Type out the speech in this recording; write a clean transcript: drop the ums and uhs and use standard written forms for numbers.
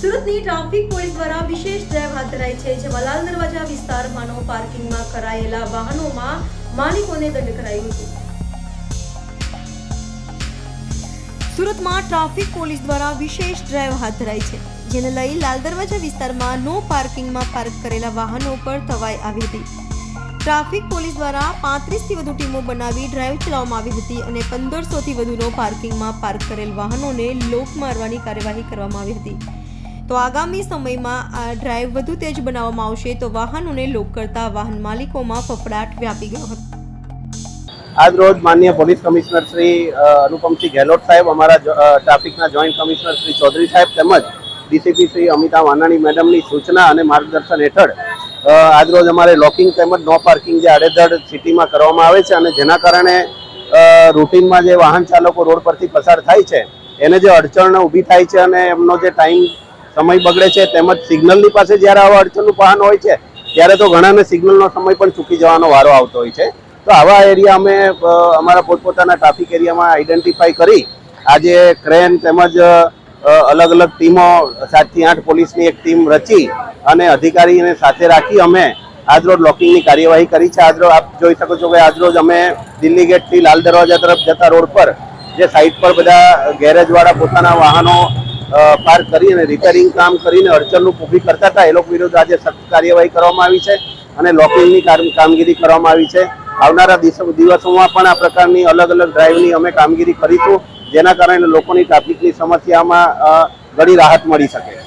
સુરતની traffic police દ્વારા વિશેષ ડ્રાઈવ હાથ ધરાઈ છે, જેમાં લાલ દરવાજા વિસ્તારમાં પાર્કિંગમાં કરાયેલા વાહનોમાં માલિકોને દંડ કરાયો હતો। સુરતમાં ટ્રાફિક પોલીસ દ્વારા વિશેષ ડ્રાઈવ હાથ ધરાઈ છે, જેને લઈ લાલ દરવાજા વિસ્તારમાં નો પાર્કિંગમાં પાર્ક કરેલા વાહનો પર તવાઈ આવી હતી। ટ્રાફિક પોલીસ દ્વારા 35 થી વધુ ટીમો બનાવી ડ્રાઈવ ચલાવવામાં આવી હતી અને 1500 થી વધુનો પાર્કિંગમાં પાર્ક કરેલ વાહનોને લોક મારવાની કાર્યવાહી કરવામાં આવી હતી। તો આગામી સમયમાં આ ડ્રાઈવ વધુ તેજ બનાવવામાં આવશે તો વાહનોને લોક કરતા વાહન માલિકોમાં ફફડાટ વ્યાપી ગયો હતો। आज रोज माननीय पुलिस कमिश्नर श्री अनुपम सिंह गहलोत साहेब, अमरा traffic joint commissioner Shri Chaudhary साहेब तेमज डीसीपी श्री अमिता वानाणी मैडम की सूचना और मार्गदर्शन हेठळ आज रोज अमारे लॉकिंग तेमज नो पार्किंग जे आड़ेधड़ सिटी में करवामां आवे छे अने जेना कारणे रूटीन में जे वाहन चालको रोड परथी पसार थाय छे एने जे अड़चण ऊभी थाय छे अने एमनो जे टाइम समय बगड़े छे तेमज सिग्नलनी पासे ज्यारे आवा अड़चणनुं वाहन होय छे त्यारे तो घणाने सिग्नलनो समय पण चूकी जवानो वारो आवतो होय छे। तो आवा एरिया अमे अमारा पोतपोताना ट्राफिक एरिया में आइडेंटिफाई करी आज क्रेन तेमज अलग अलग टीमों 7 થી 8 पोलीसनी एक टीम रची अने अधिकारीने साथे राखी अमे आज रोज लॉकिंगनी कार्यवाही करी छे। आज रोज आप जोई शको छो के आज रोज अमे दिल्ली गेट थी लाल दरवाजा तरफ जता रोड पर जे साइड पर बधा गेरेजवाळा पोताना वाहनों पार्क करी अने रिपेरिंग काम करीने अड़चणनुं ऊभी करता हता ए लोक विरुद्ध आज सख्त कार्यवाही करवामां आवी छे अने लॉकिंगनी कामगीरी करवामां आवी छे। आवनारा दिवसोमां पण आ प्रकारनी अलग अलग ड्राइवनी अमे कामगीरी करीशुं, जेना कारणे लोकोनी ट्राफिकनी समस्यामां घणी राहत मळी शके।